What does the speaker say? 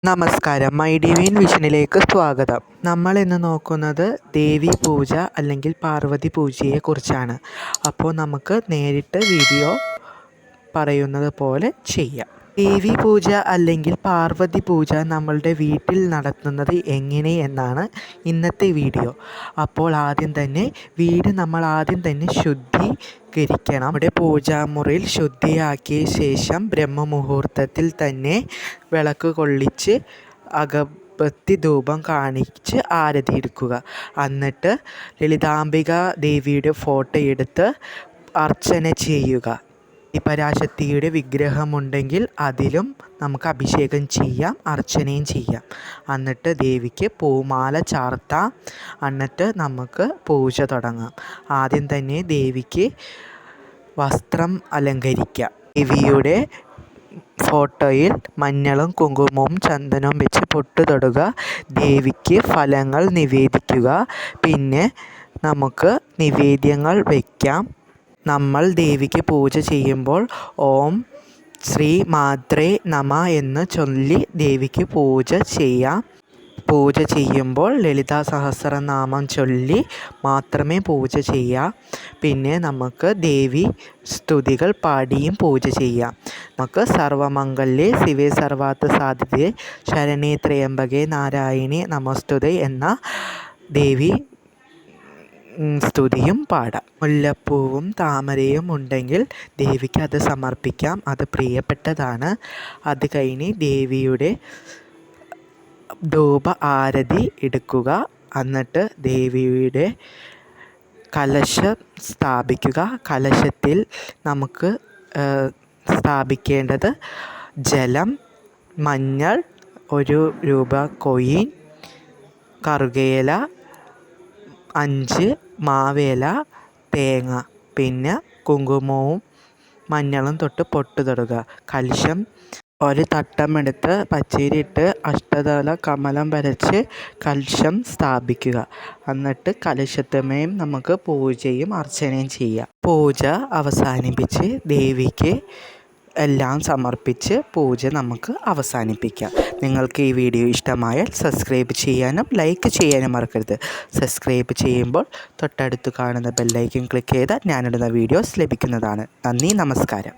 നമസ്കാരം, my divine വിഷനിലേക്ക് സ്വാഗതം. നമ്മൾ ഇന്ന് നോക്കുന്നത് ദേവി പൂജ അല്ലെങ്കിൽ പാർവതി പൂജയെക്കുറിച്ചാണ്. അപ്പോൾ നമുക്ക് നേരിട്ട് വീഡിയോ പറയുന്നത് പോലെ ചെയ്യാം. ദേവി പൂജ അല്ലെങ്കിൽ പാർവതി പൂജ നമ്മളുടെ വീട്ടിൽ നടത്തുന്നത് എങ്ങനെ എന്നാണ് ഇന്നത്തെ വീഡിയോ. അപ്പോൾ വീട് നമ്മൾ ആദ്യം തന്നെ ശുദ്ധീകരിക്കണം. നമ്മുടെ പൂജാമുറിയിൽ ശുദ്ധിയാക്കിയ ശേഷം ബ്രഹ്മമുഹൂർത്തത്തിൽ തന്നെ വിളക്ക് കൊള്ളിച്ച് അഗരബത്തി ധൂപം കാണിച്ച് ആരതി എടുക്കുക. എന്നിട്ട് ലളിതാംബിക ദേവിയുടെ ഫോട്ടോ എടുത്ത് അർച്ചന ചെയ്യുക. പരാശക്തിയുടെ വിഗ്രഹമുണ്ടെങ്കിൽ അതിലും നമുക്ക് അഭിഷേകം ചെയ്യാം, അർച്ചനയും ചെയ്യാം. എന്നിട്ട് ദേവിക്ക് പൂമാല ചാർത്താം. എന്നിട്ട് നമുക്ക് പൂജ തുടങ്ങാം. ആദ്യം തന്നെ ദേവിക്ക് വസ്ത്രം അലങ്കരിക്കാം. ദേവിയുടെ ഫോട്ടോയിൽ മഞ്ഞളും കുങ്കുമവും ചന്ദനവും വെച്ച് പൊട്ട് തൊടുക. ദേവിക്ക് ഫലങ്ങൾ നിവേദിക്കുക. പിന്നെ നമുക്ക് നിവേദ്യങ്ങൾ വയ്ക്കാം. നമ്മൾ ദേവിക്ക് പൂജ ചെയ്യുമ്പോൾ ഓം ശ്രീ മാത്രേ നമ എന്ന് ചൊല്ലി ദേവിക്ക് പൂജ ചെയ്യാം. പൂജ ചെയ്യുമ്പോൾ ലളിതാ സഹസ്രനാമം ചൊല്ലി മാത്രമേ പൂജ ചെയ്യാം. പിന്നെ നമുക്ക് ദേവി സ്തുതികൾ പാടിയും പൂജ ചെയ്യാം. നമുക്ക് സർവമംഗല്യേ ശിവേ സർവാർത്ഥ സാധിതേ ശരണേ ത്രയംബകേ നാരായണി നമസ്തുതേ എന്ന ദേവി സ്തുതിയും പാടാം. മുല്ലപ്പൂവും താമരയും ഉണ്ടെങ്കിൽ ദേവിക്ക് അത് സമർപ്പിക്കാം, അത് പ്രിയപ്പെട്ടതാണ്. അത് കഴിഞ്ഞ് ദേവിയുടെ ധൂപ ആരതി എടുക്കുക. എന്നിട്ട് ദേവിയുടെ കലശം സ്ഥാപിക്കുക. കലശത്തിൽ നമുക്ക് സ്ഥാപിക്കേണ്ടത് ജലം, മഞ്ഞൾ, 1 രൂപ കോയിൻ, കറുകയില, 5 മാവേല, തേങ്ങ, പിന്നെ കുങ്കുമവും മഞ്ഞളും തൊട്ട് പൊട്ട് തൊടുക. കലശം ഒരു തട്ടമെടുത്ത് പച്ചരിയിട്ട് അഷ്ടദള കമലം വരച്ച് കലശം സ്ഥാപിക്കുക. എന്നിട്ട് കലശത്തുമേൽ നമുക്ക് പൂജയും അർച്ചനയും ചെയ്യാം. പൂജ അവസാനിപ്പിച്ച് ദേവിക്ക് എല്ലാം സമർപ്പിച്ച് പൂജ നമുക്ക് അവസാനിപ്പിക്കാം. നിങ്ങൾക്ക് ഈ വീഡിയോ ഇഷ്ടമായാൽ സബ്സ്ക്രൈബ് ചെയ്യാനും ലൈക്ക് ചെയ്യാനും മറക്കരുത്. സബ്സ്ക്രൈബ് ചെയ്യുമ്പോൾ തൊട്ടടുത്ത് കാണുന്ന ബെല്ലൈക്കൺ ക്ലിക്ക് ചെയ്താൽ ഞാനിടുന്ന വീഡിയോസ് ലഭിക്കുന്നതാണ്. നന്ദി, നമസ്കാരം.